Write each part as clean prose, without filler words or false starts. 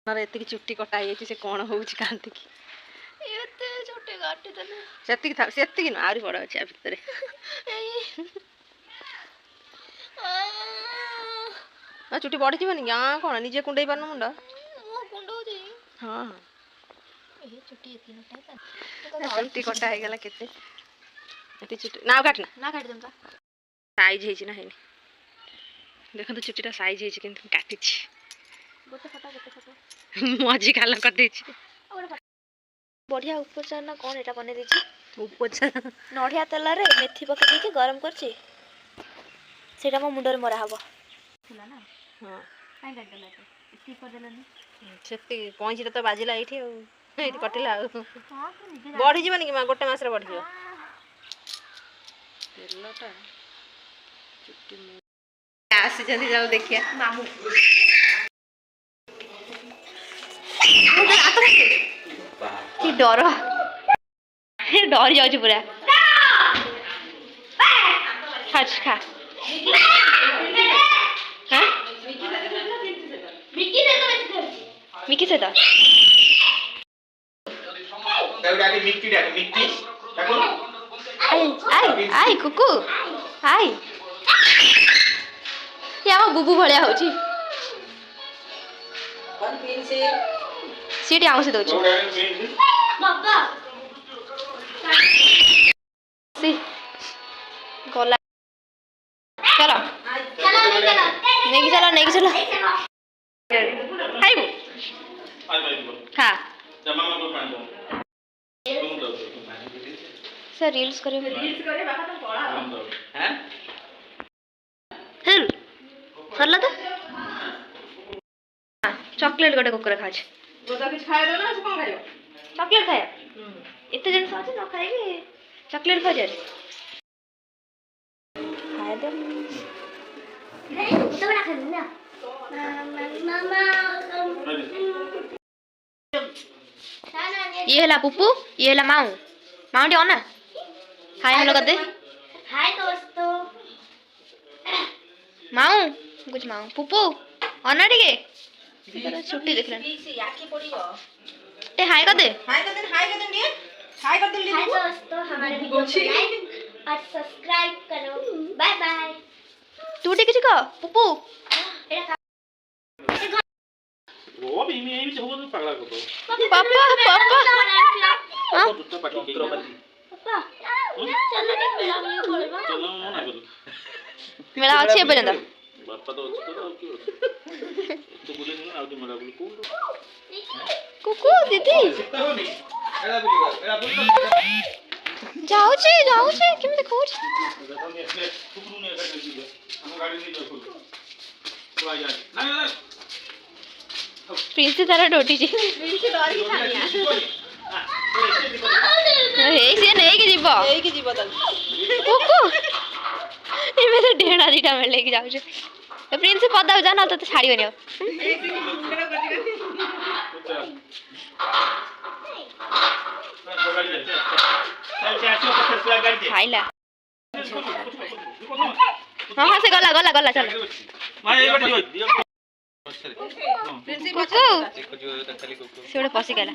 ଏତିକି ଚୁଟି କଟା ହେଇଯାଇଛି ସେ କ'ଣ ହେଉଛି କାନ୍ଦିକି ଏତେ ଚୁଟି କାଟିଦେଲେ ସେତିକି ଥାଉ ସେତିକି ନୁହଁ ଆହୁରି ବଡ଼ ଅଛି ଆ ଭିତରେ ଚୁଟି ବଢ଼ିଯିବନି କି କ'ଣ ନିଜେ କୁଣ୍ଡେଇ ପାରୁନ ମୁଣ୍ଡ କୁଣ୍ଡଉଛି ହଁ ଚୁଟି କଟା ହେଇଗଲା କେତେ ଏତେ ଚୁଟି ନା କାଟନା ନା କାଟିଦେମ ସାଇଜ୍ ହେଇଛି ନା ହେଇନି ଦେଖନ୍ତୁ ଚୁଟିଟା ସାଇଜ୍ ହେଇଛି କିନ୍ତୁ କାଟିଛି ଗୋଟେ ଫଟୋ ମଝି ଖାଲ କରିଦେଇଛି ବଢ଼ିଆ ଉପଚାର ନା କ'ଣ ଏଇଟା ବନେଇ ଦେଇଛି ଉପଚାର ନଡ଼ିଆ ତେଲରେ ମେଥି ପକେଇ ଦେଇକି ଗରମ କରିଛି ସେଇଟା ମୋ ମୁଣ୍ଡରେ ମରା ହବ ଥିଲା ନା ହଁ କାଇଁ କାଟିଦେଲା ସ୍କିପ୍ କରିଦେଲାନି ସେତିକି ପଇଁଚିରେ ତ ବାଜିଲା ଏଇଠି ଆଉ ଏଇଠି କଟିଲା ଆଉ ବଢ଼ିଯିବନି କି ମା ଗୋଟେ ମାସରେ ବଢ଼ିଯିବ ତେଲଟା ଚୁଟି ଆସିଛନ୍ତି ଯାଉ ଦେଖିଆ ମାମୁଁ କି ଡର ଡରି ଯାଉଛି ପୁରା ଖା ମିକି ସହିତ ଆଇ କୁକୁ ଆଇ ଆମ ବୁବୁ ଭଳିଆ ହଉଛି ସିଏ ଆଉଁସି ଦଉଛି ଗଲା ଚାଲ ନେଇକି ଚାଲ ଖାଇବୁ ଖା ସେ ରିଲ୍ସ କରିବେ ସରିଲା ତ ଚକୋଲେଟ୍ ଗୋଟେ କୁକୁର ଖାଉଛି ଚକୋଲେଟ୍ ଖାଇବା ଏତେ ଜିନିଷ ଅଛି ନ ଖାଇକି ଚକୋଲେଟ୍ ଖାଉଛି ये है पुप्पू ये है माऊ माउंटी ऑन हाय हेलो कर दे हाय दोस्तों माऊ कुछ माऊ पुप्पू ऑन टिके छुट्टी देख लेना ए हाय कर दे दोस्तों हमारे वीडियो को लाइक और सब्सक्राइब करो बाय बाय तू ठीक है पुप्पू वो भी मैं भी हो तो पगला को तो पापा हां पापा चलो ना बोल मेला अच्छे पर्यंत बापा तो तो बोले ना आउट मेला बोल कौन कुकू दीदी जाऊचे केमते खोज कुकरू ने कर दी हम गाड़ी नहीं जाओ तो आ जा ना प्रिंस तारा डोटी जी प्रिंस डरी छानिया हे से नहीं के जीव कुकू ए में तो ढेड़ा दीटा में लेके जाऊ छे प्रिंस पदा जा ना तो छाड़ियोनी खाइला हाँ से गला चल कुकू से गोटे पशि गला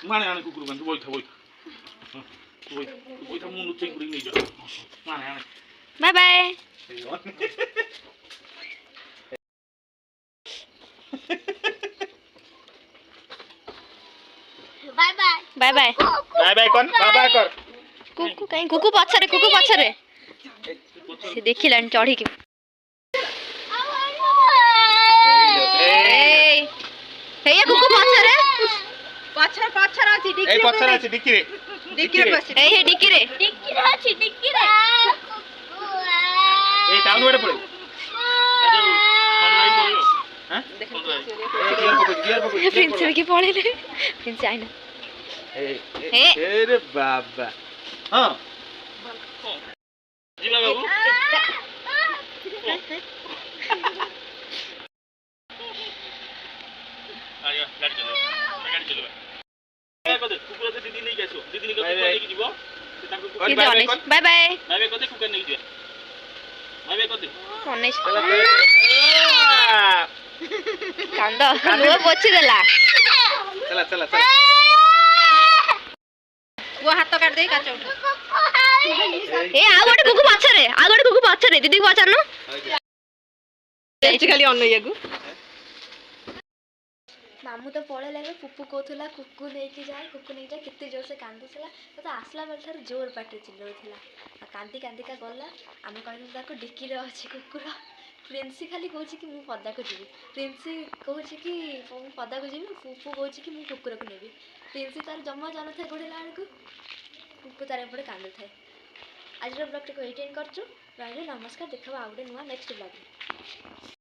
माने आने कुकुर बंद बोल था मुंह नुचे गुड़ी नहीं जा माने बाय बाय बाय बाय कौन बाय कर कुकू कहीं कुकू पछरे से देखिलान चढ़ी के हे कुकू पछर अछि डिक्की रे बस हे डिक्की रे ए टाउन वाडे पड़े हां प्रिंस के पळेले प्रिंस आइना रे बाबा हां जीवा बाबू आया गाड़ी चलो को दे कुकुर से दीदी नहीं गएसो दीदी को लेके जीवो से ताको बाय बाय को दे कुकुर नहीं दिया बाय बाय को दे मनेश କାନ୍ଦ ଲୁହ ପୋଛି ଦେଲା। चला चला चला ପୁଅ ହାତ କାଟି ଦେଇ କାଚ ଉଠା। ଏ ଆଉ ଗୋଟେ କୁକୁ ପଛରେ ଦିଦି କୁ ପଚାରୁନ। ଖାଲି ଅନଇବାକୁ ମାମୁଁ ତ ପଳେଇଲା ଏବେ ପୁପୁ କହୁଥିଲା କୁକୁ ନେଇକି ଯାଏ କେତେ ଜୋରସେ କାନ୍ଦୁଥିଲା ତ ଆସିଲା ବେଳେ ଠାରୁ ଜୋର ପାଟିରେ ଚିଲଉଥିଲା ଆଉ କାନ୍ଦିକା ଗଲା। ଆମେ କହିଲୁ ତାକୁ ଡିକିରେ ଅଛି କୁକୁର। ପ୍ରିନ୍ସି ଖାଲି କହୁଛି କି ମୁଁ ପଦାକୁ ଯିବି, ପ୍ରିନ୍ସି କହୁଛି କି ମୁଁ ପଦାକୁ ଯିବି, ପୁପୁ କହୁଛି କି ମୁଁ କୁକୁରକୁ ନେବି। ପ୍ରିନ୍ସି ତାର ଜମା ଜାନୁଥାଏ ଗୋଡ଼େଇଲା ବେଳକୁ, ପୁପୁ ତାର ଏପଟେ କାନ୍ଦୁଥାଏ। ଆଜିର ବ୍ଲଗ୍ଟିକୁ ଏଇଠି ଏଣ୍ଡ କରୁଛୁ। ରହିଲି ନମସ୍କାର, ଦେଖାବା ଆଉ ଗୋଟେ ନୂଆ ନେକ୍ସଟ ବ୍ଲଗ୍ରେ।